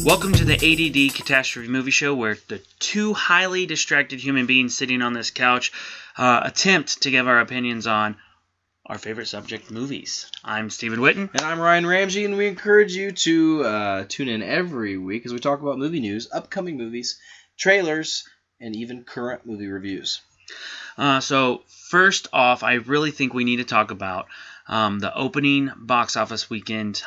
Welcome to the A.D.D. Catastrophe movie show, where the two highly distracted human beings sitting on this couch attempt to give our opinions on our favorite subject, movies. I'm Stephen Witten. And I'm Ryan Ramsey, and we encourage you to tune in every week as we talk about movie news, upcoming movies, trailers, and even current movie reviews. So first off, I really think we need to talk about the opening box office weekend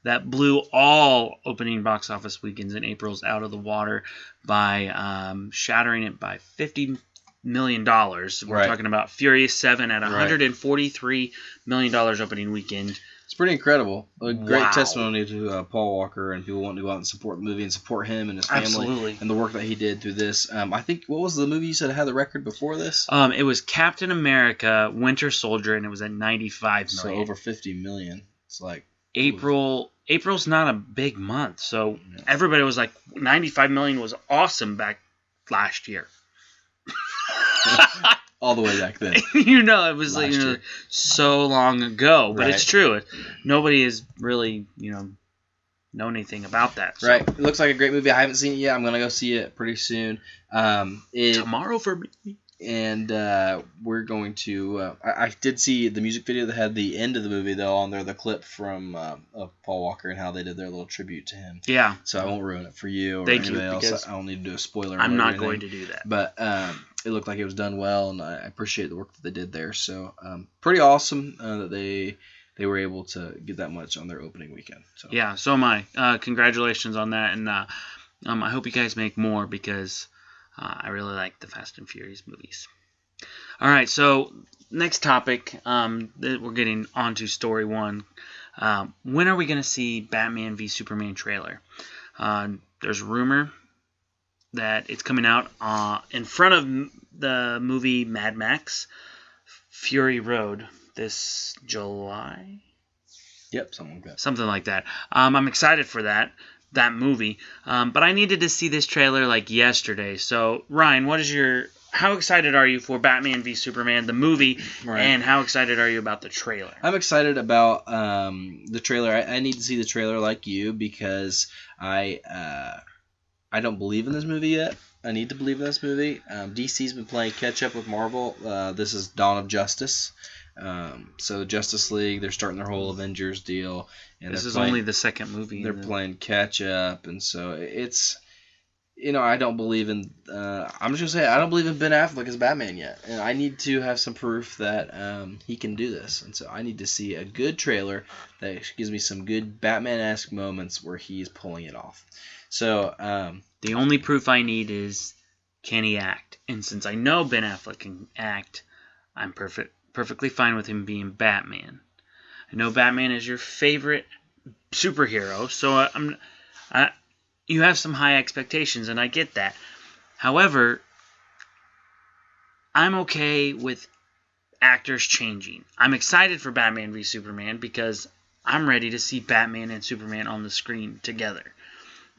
that blew all opening box office weekends in April's out of the water by shattering it by $50 million. We're talking about Furious 7 at $143 million opening weekend. It's pretty incredible. A great testimony to Paul Walker and people wanting to go out and support the movie and support him and his family and the work that he did through this. I think, what was the movie you said had the record before this? It was Captain America, Winter Soldier, and it was at $95 million. So over $50 million. It's like... April's not a big month, so everybody was like, $95 million was awesome back last year. All the way back then. It was like, so long ago. But it's true. Nobody has really, know anything about that. So. Right. It looks like a great movie. I haven't seen it yet. I'm going to go see it pretty soon. Tomorrow for me. And we're going to... I did see the music video that had the end of the movie, though, on there, the clip from of Paul Walker and how they did their little tribute to him. Yeah. So I won't ruin it for you or anybody else. I don't need to do a spoiler. I'm not going to do that. But it looked like it was done well, and I appreciate the work that they did there. So pretty awesome that they were able to get that much on their opening weekend. So. Yeah, so am I. Congratulations on that, and I hope you guys make more because... I really like the Fast and Furious movies. All right, so next topic, we're getting on to story one. When are we going to see Batman v Superman trailer? There's a rumor that it's coming out in front of the movie Mad Max Fury Road this July. Yep, something like that. Something like that. I'm excited for that movie, but I needed to see this trailer like yesterday. So Ryan, how excited are you for Batman v Superman the movie, and how excited are you about the trailer? I'm excited about the trailer. I need to see the trailer like you because I don't believe in this movie yet. I need to believe in this movie. DC's been playing catch up with Marvel. This is Dawn of Justice. So Justice League, they're starting their whole Avengers deal. And this is only the second movie. They're playing catch up, and so it's, I don't believe in. I'm just gonna say I don't believe in Ben Affleck as Batman yet, and I need to have some proof that he can do this. And so I need to see a good trailer that gives me some good Batman-esque moments where he's pulling it off. So the only proof I need is, can he act? And since I know Ben Affleck can act, I'm perfectly fine with him being Batman. I know Batman is your favorite superhero, so you have some high expectations, and I get that. However, I'm okay with actors changing. I'm excited for Batman v Superman because I'm ready to see Batman and Superman on the screen together.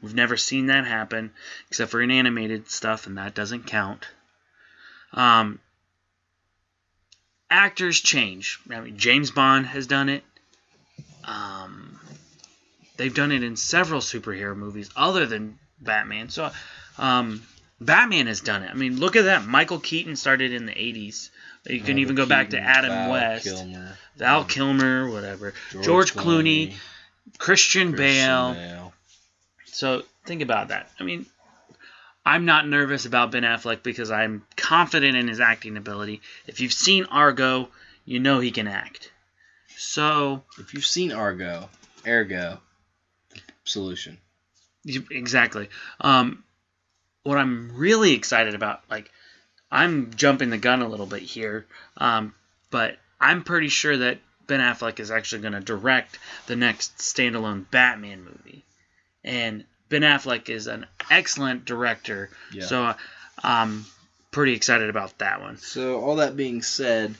We've never seen that happen, except for in animated stuff, and that doesn't count. Actors change. I mean, James Bond has done it. They've done it in several superhero movies other than Batman. So, Batman has done it. I mean, look at that. Michael Keaton started in the 80s. You can even go back to Adam West. Val Kilmer, whatever. George Clooney, Christian Bale. So, think about that. I mean, I'm not nervous about Ben Affleck because I'm confident in his acting ability. If you've seen Argo, you know he can act. So... if you've seen Argo, ergo, solution. Exactly. What I'm really excited about, I'm jumping the gun a little bit here, but I'm pretty sure that Ben Affleck is actually going to direct the next standalone Batman movie. And... Ben Affleck is an excellent director, so I'm pretty excited about that one. So all that being said,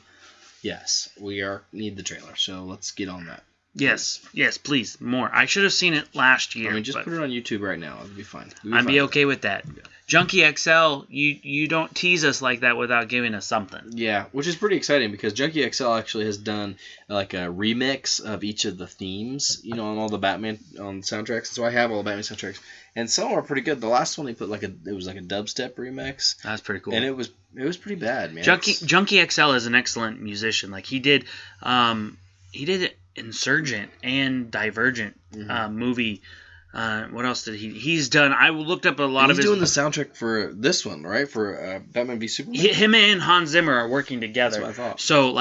yes, we need the trailer, so let's get on that. Yes, please, more. I should have seen it last year. I mean, just put it on YouTube right now. It'll be fine. I'd be okay with that. Yeah. Junkie XL, you don't tease us like that without giving us something. Yeah, which is pretty exciting because Junkie XL actually has done like a remix of each of the themes, on all the Batman soundtracks. So I have all the Batman soundtracks, and some are pretty good. The last one he put it was like a dubstep remix. That's pretty cool. And it was pretty bad, man. Junkie XL is an excellent musician. Like he did Insurgent and Divergent movie. What else did he's done? I looked up a lot of his. He's doing the soundtrack for this one, right? For Batman v Superman. Him and Hans Zimmer are working together. That's what I thought. So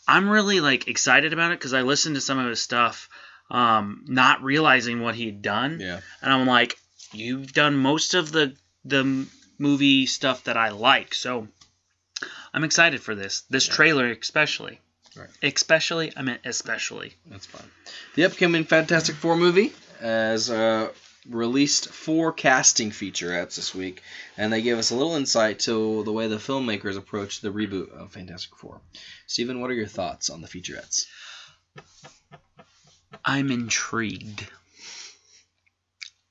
I'm really excited about it because I listened to some of his stuff, not realizing what he'd done. Yeah. And I'm like, you've done most of the movie stuff that I like, so I'm excited for this trailer especially. Right. Especially. That's fine. The upcoming Fantastic Four movie has released 4 casting featurettes this week, and they gave us a little insight to the way the filmmakers approached the reboot of Fantastic Four. Steven, what are your thoughts on the featurettes? I'm intrigued.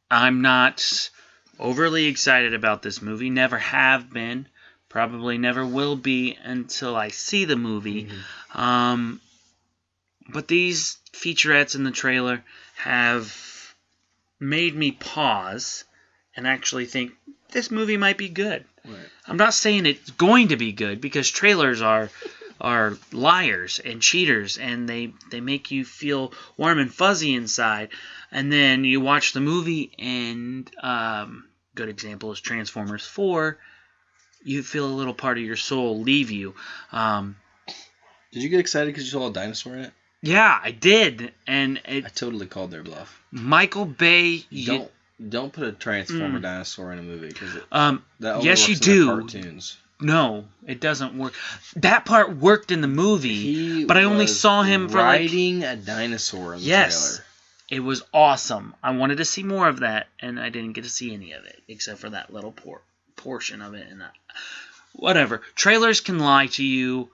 I'm not overly excited about this movie. Never have been. Probably never will be until I see the movie. But these featurettes in the trailer have made me pause and actually think this movie might be good. Right. I'm not saying it's going to be good because trailers are liars and cheaters, and they make you feel warm and fuzzy inside. And then you watch the movie, and good example is Transformers 4. You feel a little part of your soul leave you. Did you get excited because you saw a dinosaur in it? Yeah, I did, and I totally called their bluff. Michael Bay. Don't put a Transformer dinosaur in a movie because that only works in cartoons. No, it doesn't work. That part worked in the movie, but I only saw him for riding a dinosaur in the trailer. It was awesome. I wanted to see more of that, and I didn't get to see any of it except for that little portion of it. And whatever. Trailers can lie to you.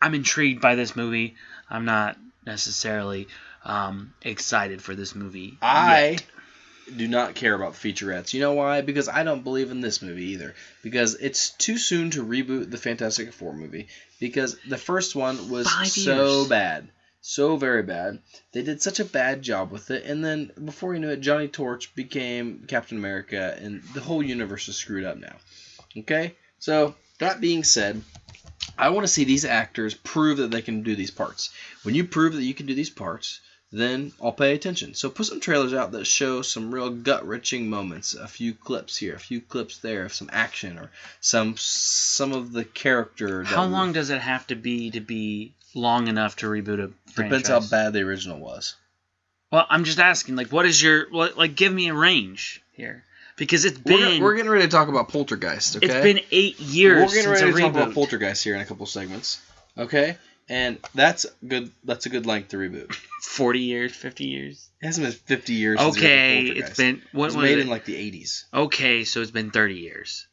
I'm intrigued by this movie. I'm not necessarily excited for this movie. I do not care about featurettes. You know why? Because I don't believe in this movie either. Because it's too soon to reboot the Fantastic Four movie. Because the first one was so bad. So very bad. They did such a bad job with it. And then, before you knew it, Johnny Torch became Captain America. And the whole universe is screwed up now. Okay? So, that being said, I want to see these actors prove that they can do these parts. When you prove that you can do these parts, then I'll pay attention. So put some trailers out that show some real gut-wrenching moments. A few clips here, a few clips there of some action or some of the character. How long does it have to be long enough to reboot a franchise? Depends how bad the original was. Well, I'm just asking, what is your... give me a range here. Because it's been... We're getting ready to talk about Poltergeist, okay? It's been 8 years since We're getting ready to talk about Poltergeist here in a couple segments, okay? And that's good. That's a good length to reboot. 40 years, 50 years? It hasn't been 50 years since it's been... What was made in the 80s. Okay, so it's been 30 years.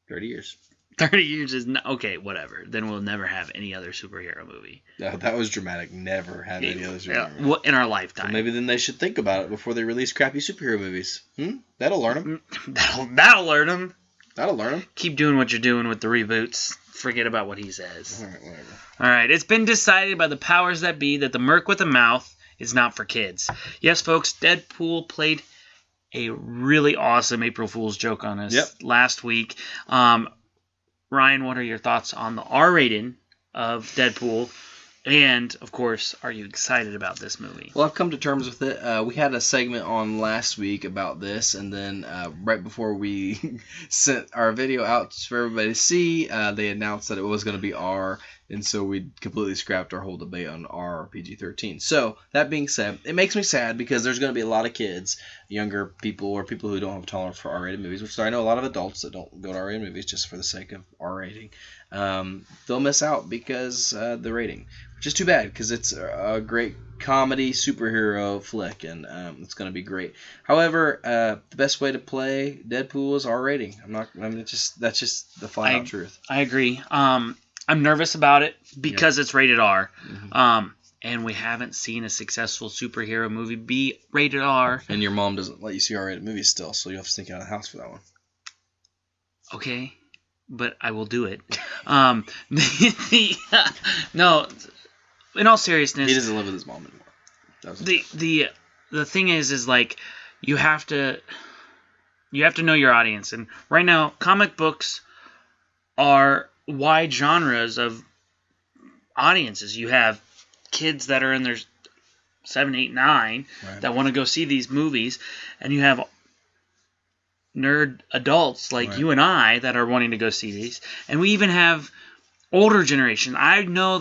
30 years. 30 years is not... Okay, whatever. Then we'll never have any other superhero movie. No, that was dramatic. Never have any other superhero movie. In our lifetime. So maybe then they should think about it before they release crappy superhero movies. That'll learn them. That'll learn them. That'll learn them. Keep doing what you're doing with the reboots. Forget about what he says. All right, whatever. All right, it's been decided by the powers that be that the Merc with a Mouth is not for kids. Yes, folks, Deadpool played a really awesome April Fool's joke on us last week. Ryan, what are your thoughts on the R rating of Deadpool? And, of course, are you excited about this movie? Well, I've come to terms with it. We had a segment on last week about this, and then right before we sent our video out for everybody to see, they announced that it was going to be R, and so we completely scrapped our whole debate on R or PG-13. So, that being said, it makes me sad because there's going to be a lot of kids, younger people, or people who don't have tolerance for R-rated movies, which I know a lot of adults that don't go to R-rated movies just for the sake of R rating. They'll miss out because the rating, which is too bad because it's a great comedy superhero flick, and it's going to be great. However, the best way to play Deadpool is R rating. That's just the flat out truth. I agree. I'm nervous about it because it's rated R. Mm-hmm. and we haven't seen a successful superhero movie be rated R. And your mom doesn't let you see R-rated movies still, so you have to sneak out of the house for that one. Okay, but I will do it. No, in all seriousness, he doesn't live with his mom anymore. The thing is like you have to know your audience, and right now comic books are wide genres of audiences. You have kids that are in their 7, 8, 9 right. that want to go see these movies, and you have nerd adults like right. you and I that are wanting to go see these, and we even have older generation. I know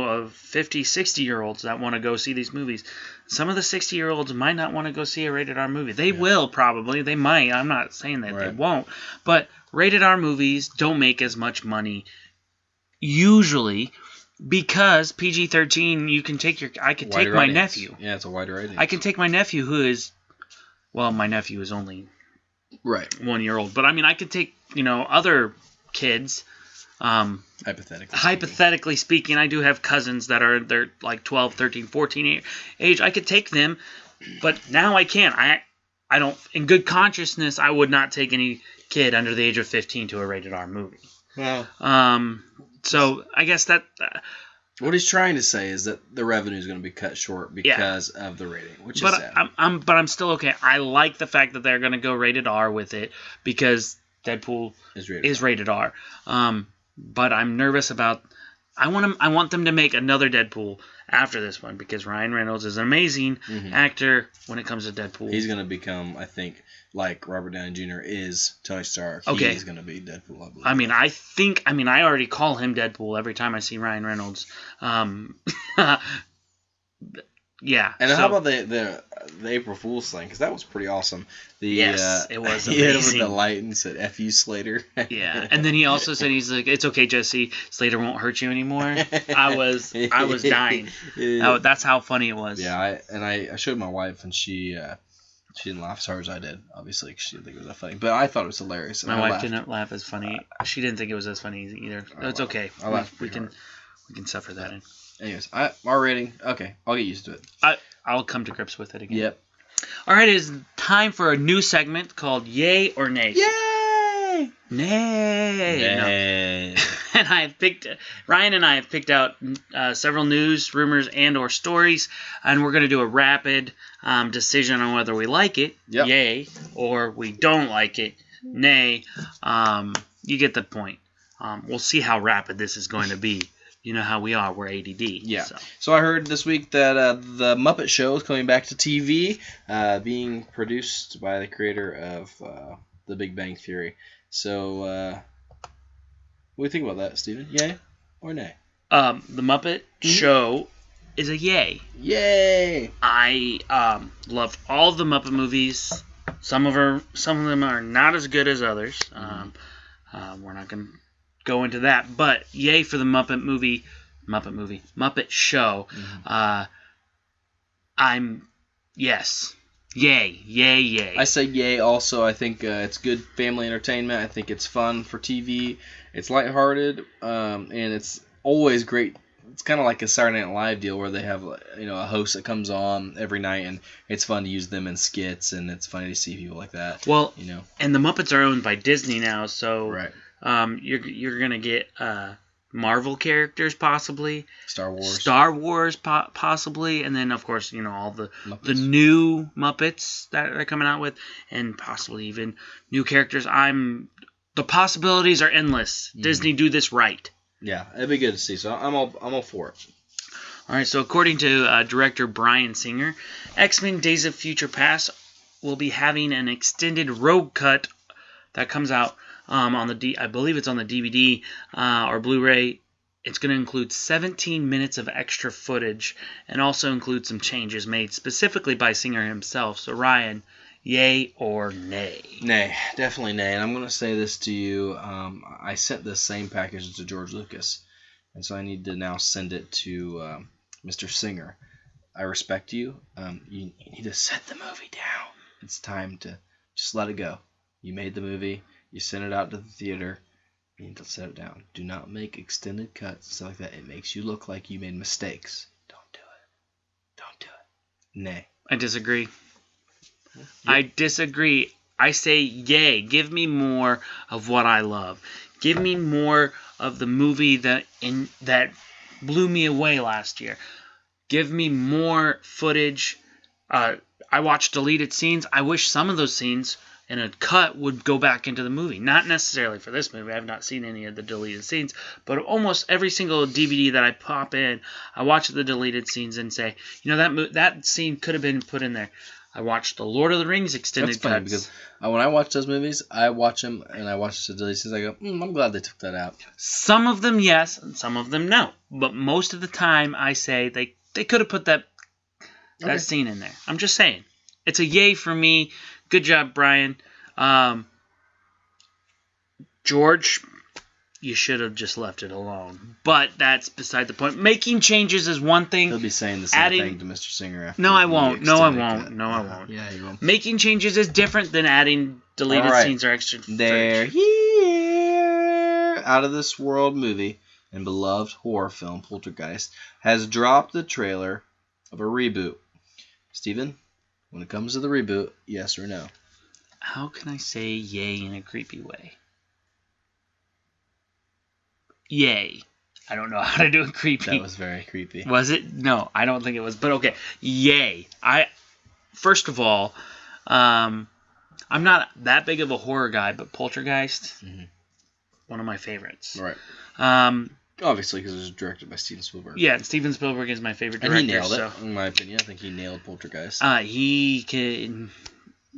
of 50, 60-year-olds that want to go see these movies. Some of the 60-year-olds might not want to go see a rated R movie. They will probably. They might. I'm not saying that right. they won't. But rated R movies don't make as much money usually because PG-13. I could take my nephew. Yeah, it's a wider rating. I can take my nephew who is, well, my nephew is only right 1 year old. But I mean, I could take other kids. Hypothetically speaking, I do have cousins that they're like 12, 13, 14 age. I could take them, but now I can't. I don't, in good consciousness, I would not take any kid under the age of 15 to a rated R movie. Well, so I guess that what he's trying to say is that the revenue is going to be cut short because of the rating, which is sad. I'm still okay. I like the fact that they're going to go rated R with it because Deadpool is rated R. But I'm nervous about. I want them to make another Deadpool after this one because Ryan Reynolds is an amazing actor when it comes to Deadpool. He's going to become, I think, like Robert Downey Jr. is Tony Stark. Okay. He's going to be Deadpool, I believe. I already call him Deadpool every time I see Ryan Reynolds. Yeah. And how about the April Fool's thing? Because that was pretty awesome. Yes, it was amazing. He hit him with the light and said, F you, Slater. Yeah. And then he also said, he's like, it's okay, Jesse. Slater won't hurt you anymore. I was dying. That's how funny it was. Yeah, I showed my wife, and she didn't laugh as hard as I did, obviously, because she didn't think it was that funny. But I thought it was hilarious. My wife didn't laugh as funny. She didn't think it was as funny either. It's okay. I laughed we can suffer that in. Anyways, R rating. Okay, I'll get used to it. I'll come to grips with it again. Yep. All right, it is time for a new segment called Yay or Nay. Yay! Nay. No. And Ryan and I have picked out several news, rumors, and/or stories, and we're going to do a rapid decision on whether we like it, yay, or we don't like it, nay. You get the point. We'll see how rapid this is going to be. You know how we are. We're ADD. Yeah. So I heard this week that the Muppet Show is coming back to TV, being produced by the creator of The Big Bang Theory. So, what do you think about that, Steven? Yay or nay? The Muppet Show is a yay. Yay! I loved all of the Muppet movies. Some of them are not as good as others. We're not going to go into that, but yay for the Muppet Show. Yes. Yay. I say yay also. I think it's good family entertainment. I think it's fun for TV. It's lighthearted, and it's always great. It's kind of like a Saturday Night Live deal where they have a host that comes on every night, and it's fun to use them in skits, and it's funny to see people like that. Well, and the Muppets are owned by Disney now, so right. You're gonna get Marvel characters possibly, Star Wars possibly, and then of course all the new Muppets that they're coming out with, and possibly even new characters. The possibilities are endless. Disney, do this right. Yeah, it'd be good to see. So I'm all for it. All right. So according to director Bryan Singer, X-Men: Days of Future Past will be having an extended road cut that comes out. I believe it's on the DVD or Blu-ray. It's going to include 17 minutes of extra footage and also include some changes made specifically by Singer himself. So, Ryan, yay or nay? Nay, definitely nay. And I'm going to say this to you. I sent this same package to George Lucas, and so I need to now send it to Mr. Singer. I respect you. You need to set the movie down. It's time to just let it go. You made the movie. You send it out to the theater. You need to set it down. Do not make extended cuts and stuff like that. It makes you look like you made mistakes. Don't Nay. I disagree. Yep. I disagree. I say yay. Give me more of what I love. Give me more of the movie that blew me away last year. Give me more footage. I watched deleted scenes. I wish some of those scenes in a cut would go back into the movie. Not necessarily for this movie. I've not seen any of the deleted scenes. But almost every single DVD that I pop in, I watch the deleted scenes and say, that scene could have been put in there. I watched the Lord of the Rings extended cuts. That's funny because when I watch those movies, I watch them and I watch the deleted scenes. I go, I'm glad they took that out. Some of them yes, and some of them no. But most of the time, I say they could have put that scene in there. I'm just saying. It's a yay for me. Good job, Brian. George, you should have just left it alone. But that's beside the point. Making changes is one thing. He'll be saying the same thing to Mr. Singer after. No, I won't. No, I won't. Yeah, he will. Making changes is different than adding deleted scenes or extra footage. They're here. Out of This World movie and beloved horror film Poltergeist has dropped the trailer of a reboot. Steven, when it comes to the reboot, yes or no? How can I say yay in a creepy way? Yay. I don't know how to do it creepy. That was very creepy. Was it? No, I don't think it was. But okay, yay. First of all, I'm not that big of a horror guy, but Poltergeist, one of my favorites. Right. Obviously, because it was directed by Steven Spielberg. Yeah, Steven Spielberg is my favorite director. And he nailed it, in my opinion. I think he nailed Poltergeist. He can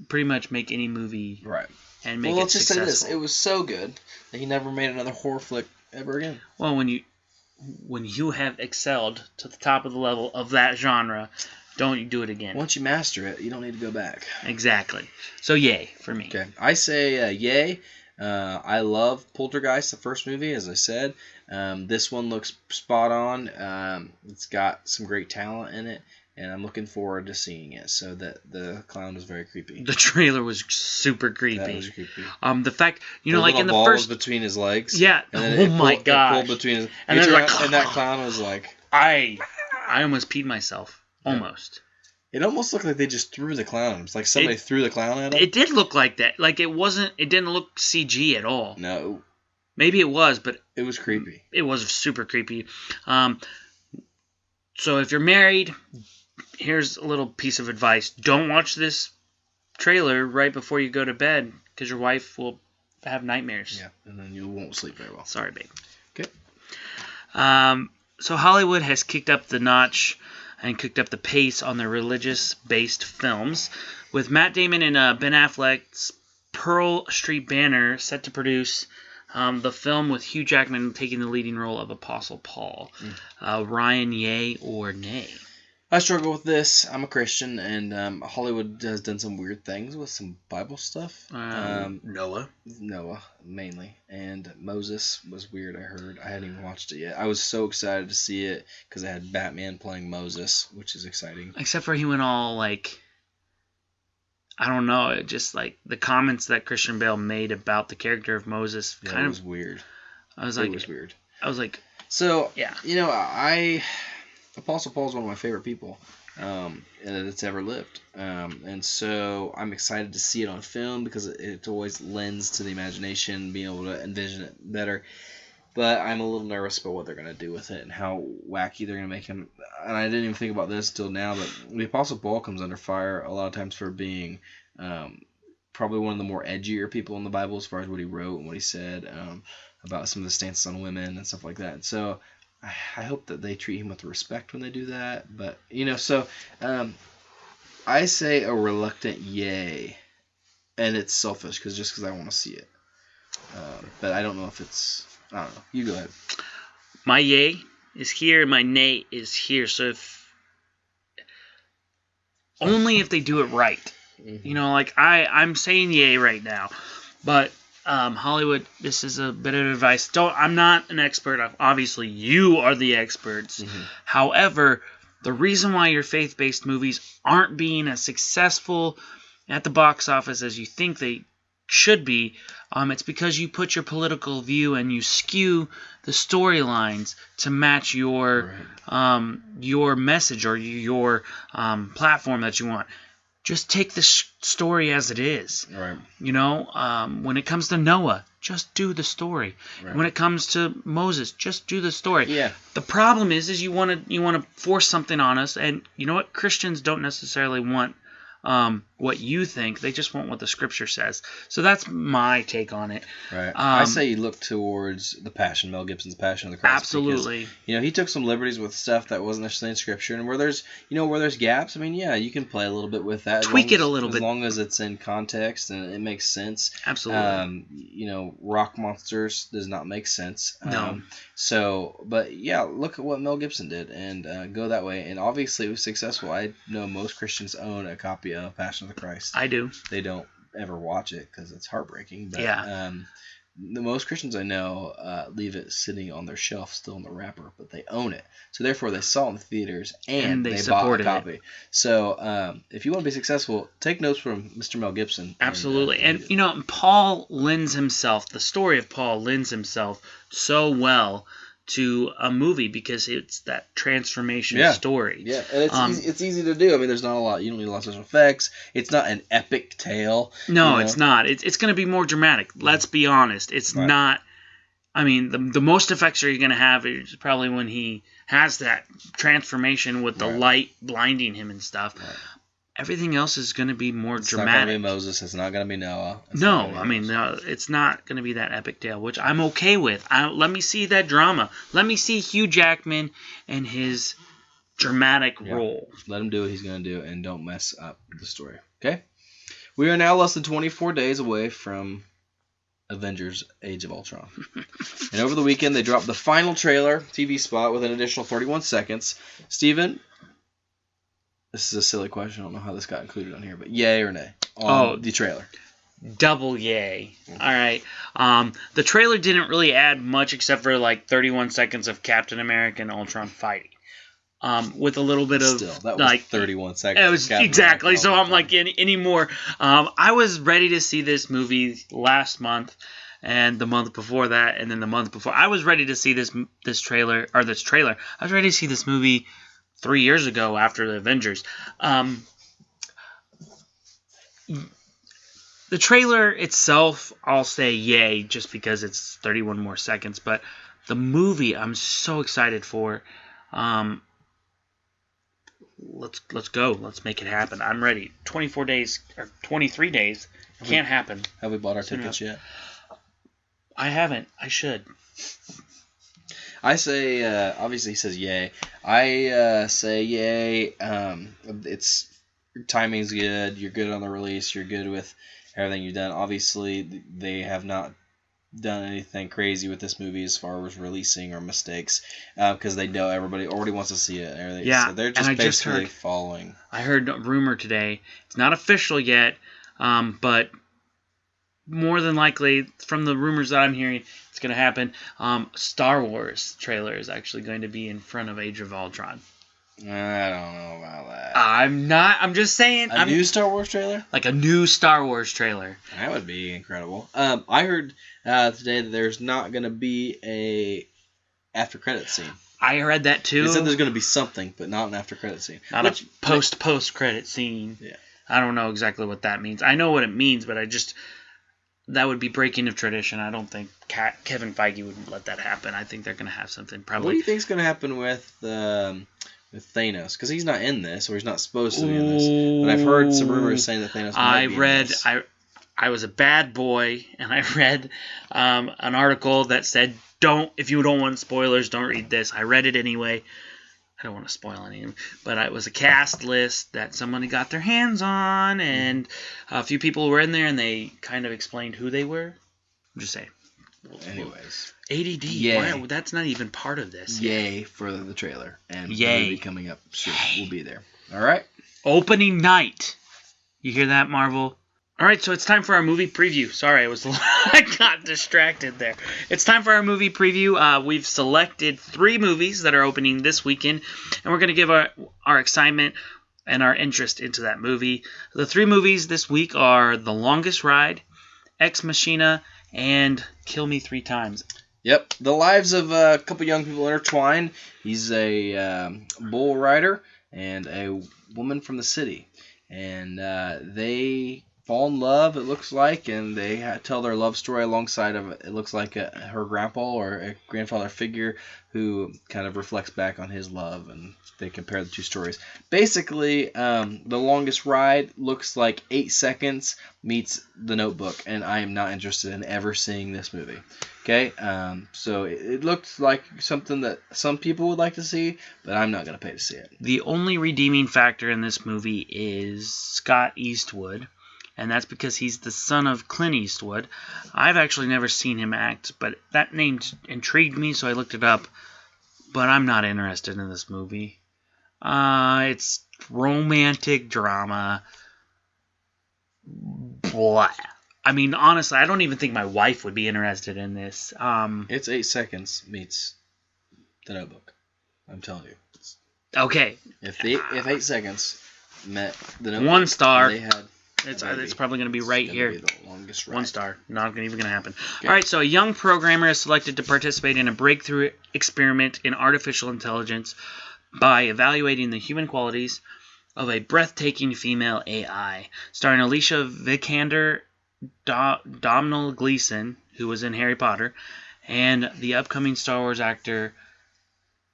pretty much make any movie right. and make it successful. Well, let's just say this. It was so good that he never made another horror flick ever again. Well, when you have excelled to the top of the level of that genre, don't do it again. Once you master it, you don't need to go back. Exactly. So, yay for me. Okay. I say yay. I love Poltergeist, the first movie, as I said. This one looks spot on. It's got some great talent in it, and I'm looking forward to seeing it. So that the clown was very creepy. The trailer was super creepy. That was creepy. The fact, like in the ball first was between his legs. Yeah. Oh my god. Pulled between his. And then and that clown was like. I almost peed myself. Almost. It almost looked like they just threw the clown. It's like somebody threw the clown at him. It did look like that. Like it didn't look CG at all. No. Maybe it was, but it was creepy. It was super creepy. So if you're married, here's a little piece of advice. Don't watch this trailer right before you go to bed because your wife will have nightmares. Yeah, and then you won't sleep very well. Sorry, babe. Okay. So Hollywood has kicked up the notch and kicked up the pace on their religious-based films, with Matt Damon and Ben Affleck's Pearl Street Banner set to produce the film with Hugh Jackman taking the leading role of Apostle Paul. Ryan, yay or nay? I struggle with this. I'm a Christian, and Hollywood has done some weird things with some Bible stuff. Noah, mainly. And Moses was weird, I heard. I hadn't even watched it yet. I was so excited to see it because I had Batman playing Moses, which is exciting. Except for he went all, like, I don't know, just like the comments that Christian Bale made about the character of Moses. It was weird. I was like, it was weird. I was like, so, yeah. Apostle Paul is one of my favorite people that's ever lived. And so I'm excited to see it on film because it always lends to the imagination, being able to envision it better. But I'm a little nervous about what they're going to do with it and how wacky they're going to make him. And I didn't even think about this till now, but the Apostle Paul comes under fire a lot of times for being probably one of the more edgier people in the Bible as far as what he wrote and what he said about some of the stances on women and stuff like that. And so I hope that they treat him with respect when they do that. But, I say a reluctant yay. And it's selfish just because I want to see it. But I don't know if it's... I don't know. You go ahead. My yay is here. My nay is here. So only if they do it right. Mm-hmm. I'm saying yay right now. But... Hollywood, this is a bit of advice. I'm not an expert. Obviously, you are the experts. Mm-hmm. However, the reason why your faith-based movies aren't being as successful at the box office as you think they should be. It's because you put your political view and you skew the storylines to match your message or your platform that you want. Just take the story as it is. Right. When it comes to Noah, just do the story. Right. When it comes to Moses, just do the story. Yeah. The problem is you want to force something on us, and you know what? Christians don't necessarily want what you think. They just want what the Scripture says. So that's my take on it. Right. I say you look towards the Passion, Mel Gibson's Passion of the Christ. Absolutely. Because, he took some liberties with stuff that wasn't necessarily in Scripture, and where there's gaps. I mean, yeah, you can play a little bit with that. Tweak it a little bit, as long as it's in context and it makes sense. Absolutely. Rock monsters does not make sense. No. But yeah, look at what Mel Gibson did and go that way. And obviously it was successful. I know most Christians own a copy of Passion of the Christ. I do. They don't ever watch it because it's heartbreaking. But, yeah. The most Christians I know leave it sitting on their shelf still in the wrapper, but they own it. So therefore they saw it in the theaters and they bought a copy. So if you want to be successful, take notes from Mr. Mel Gibson. Absolutely. And Paul lends himself, the story of Paul lends himself so well to a movie because it's that transformation story. Yeah, and it's easy to do. I mean, there's not a lot. You don't need a lot of special effects. It's not an epic tale. No, it's not. It's going to be more dramatic. Let's be honest. It's not. I mean, the most effects you're going to have is probably when he has that transformation with the light blinding him and stuff. Right. Everything else is going to be more dramatic. It's not going to be Moses. It's not going to be Noah. It's not going to be that epic tale, which I'm okay with. Let me see that drama. Let me see Hugh Jackman and his dramatic role. Let him do what he's going to do and don't mess up the story. Okay? We are now less than 24 days away from Avengers Age of Ultron. And over the weekend, they dropped the final trailer, TV spot, with an additional 31 seconds. Steven, this is a silly question. I don't know how this got included on here, but yay or nay on the trailer? Double yay. All right. The trailer didn't really add much except for like 31 seconds of Captain America and Ultron fighting. With a little bit of that was 31 seconds. It was exactly. So I'm like any more. I was ready to see this movie last month, and the month before that, and then the month before. I was ready to see this trailer. I was ready to see this movie 3 years ago after the Avengers. The trailer itself, I'll say yay, just because it's 31 more seconds. But the movie, I'm so excited for. Let's go. Let's make it happen. I'm ready. 24 days or 23 days can't happen. Have we bought our tickets yet? I haven't. I should. I say, obviously he says yay. I say yay. It's timing's good. You're good on the release. You're good with everything you've done. Obviously, they have not done anything crazy with this movie as far as releasing or mistakes, because they know everybody already wants to see it and everything. Yeah, so they're just basically following. I heard a rumor today. It's not official yet, but more than likely, from the rumors that I'm hearing, it's going to happen. Star Wars trailer is actually going to be in front of Age of Ultron. I don't know about that. I'm just saying. A new Star Wars trailer? Like a new Star Wars trailer. That would be incredible. I heard today that there's not going to be a after credit scene. I read that too. They said there's going to be something, but not an after credit scene. Not a post credit scene. Yeah. I don't know exactly what that means. I know what it means, but that would be breaking of tradition. I don't think Kevin Feige would let that happen. I think they're going to have something probably. What do you think is going to happen with Thanos? Because he's not in this, or he's not supposed to be in this. But I've heard some rumors saying that Thanos might be in this. I was a bad boy, and I read an article that said, if you don't want spoilers, don't read this. I read it anyway. I don't want to spoil anything, but it was a cast list that somebody got their hands on, and a few people were in there, and they kind of explained who they were. I'm just saying. Anyways. A.D.D. Yay. That's not even part of this. Yay for the trailer. And the movie coming up soon. We'll be there. All right? Opening night. You hear that, Marvel? All right, so it's time for our movie preview. Sorry, I got distracted there. It's time for our movie preview. We've selected 3 movies that are opening this weekend, and we're going to give our excitement and our interest into that movie. The 3 movies this week are The Longest Ride, Ex Machina, and Kill Me 3 Times. Yep, the lives of a couple young people intertwine. He's a bull rider and a woman from the city, and they fall in love, it looks like, and they tell their love story alongside of, it looks like, her grandpa or a grandfather figure who kind of reflects back on his love, and they compare the two stories. Basically, The Longest Ride looks like 8 Seconds meets The Notebook, and I am not interested in ever seeing this movie. Okay, so it looks like something that some people would like to see, but I'm not going to pay to see it. The only redeeming factor in this movie is Scott Eastwood, and that's because he's the son of Clint Eastwood. I've actually never seen him act, but that name intrigued me, so I looked it up. But I'm not interested in this movie. It's romantic drama. Blah. I mean, honestly, I don't even think my wife would be interested in this. It's 8 Seconds meets The Notebook. I'm telling you. Okay. If 8 Seconds met The Notebook, 1 star. they had... It's probably going to be right here. Be the longest ride. 1 star. Not even going to happen. Okay. All right, so a young programmer is selected to participate in a breakthrough experiment in artificial intelligence by evaluating the human qualities of a breathtaking female AI. Starring Alicia Vikander, Domhnall Gleeson, who was in Harry Potter, and the upcoming Star Wars actor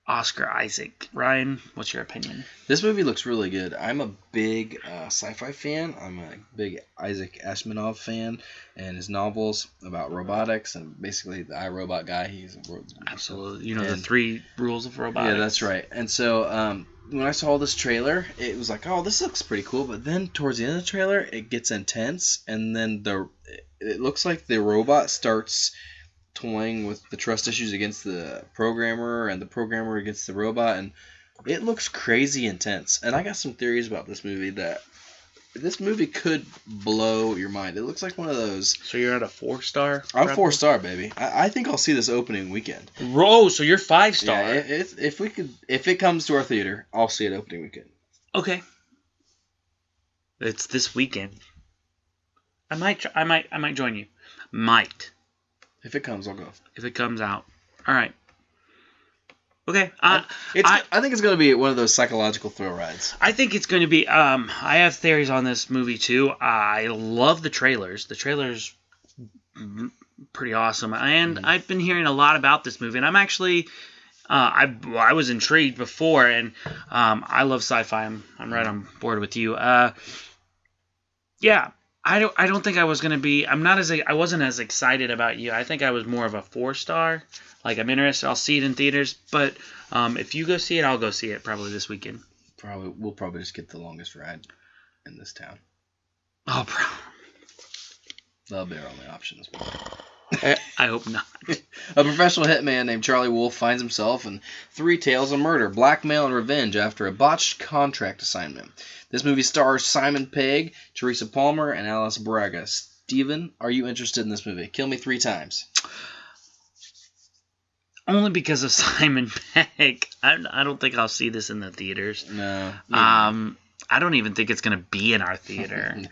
Oscar Isaac. Ryan, what's your opinion? This movie looks really good. I'm a big sci-fi fan. I'm a big Isaac Asimov fan, and his novels about robotics and basically the iRobot guy. He's absolutely, you know, the 3 rules of robotics. Yeah, that's right. And so when I saw this trailer, it was like, oh, this looks pretty cool. But then towards the end of the trailer, it gets intense, and then it looks like the robot starts toying with the trust issues against the programmer and the programmer against the robot, and it looks crazy intense. And I got some theories about this movie that this movie could blow your mind. It looks like one of those. So you're at a 4 star? I'm 4 star, baby. I think I'll see this opening weekend. Whoa, so you're 5 star? Yeah, if it comes to our theater, I'll see it opening weekend. Okay. It's this weekend. I might join you. Might. If it comes, I'll go. If it comes out. All right. Okay. I think it's going to be one of those psychological thrill rides. I think it's going to be... I have theories on this movie, too. I love the trailers. The trailers pretty awesome. And I've been hearing a lot about this movie. And I'm actually... I was intrigued before. And I love sci-fi. I'm right on board with you. Yeah. I don't think I was going to be... I wasn't as excited about you. I think I was more of a 4 star. Like, I'm interested. I'll see it in theaters. But if you go see it, I'll go see it probably this weekend. We'll probably just get The Longest Ride in this town. Oh, That'll be our only option as well. I hope not. A professional hitman named Charlie Wolf finds himself in 3 tales of murder, blackmail, and revenge after a botched contract assignment. This movie stars Simon Pegg, Teresa Palmer, and Alice Braga. Steven, are you interested in this movie? Kill Me 3 Times. Only because of Simon Pegg. I don't think I'll see this in the theaters. No. I don't even think it's going to be in our theater. No.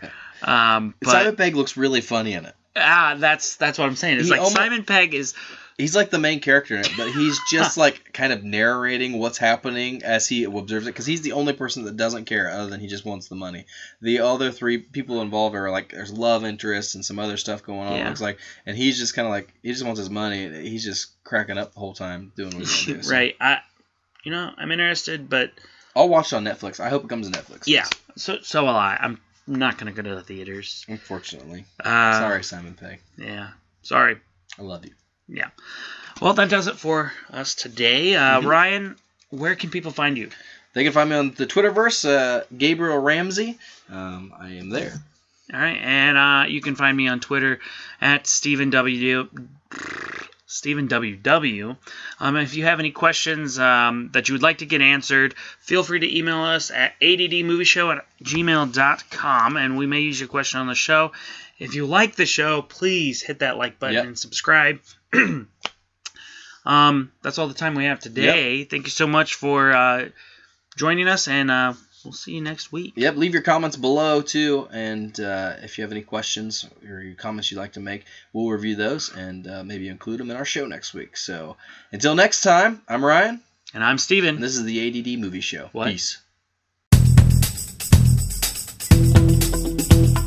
But Simon Pegg looks really funny in it. That's what I'm saying. It's like Simon Pegg is... He's like the main character in it, but he's just like kind of narrating what's happening as he observes it, because he's the only person that doesn't care other than he just wants the money. The other 3 people involved are like, there's love interest and some other stuff going on. Yeah. It looks like, and he's just kind of like, he just wants his money. He's just cracking up the whole time doing what he's doing. So. Right. I'm interested, but I'll watch it on Netflix. I hope it comes to Netflix. Yeah. So will I. I'm not gonna go to the theaters. Unfortunately. Sorry, Simon Pegg. Yeah. Sorry. I love you. Yeah. Well, that does it for us today. Ryan, where can people find you? They can find me on the Twitterverse, Gabriel Ramsey. I am there. All right. And you can find me on Twitter at StephenWW. If you have any questions that you would like to get answered, feel free to email us at addmovieshow@gmail.com, and we may use your question on the show. If you like the show, please hit that like button and subscribe. That's all the time we have today. Thank you so much for joining us, and we'll We'll see you next week. Yep, leave your comments below, too. And if you have any questions or your comments you'd like to make, we'll review those and maybe include them in our show next week. So until next time, I'm Ryan. And I'm Steven. And this is the A.D.D Movie Show. What? Peace.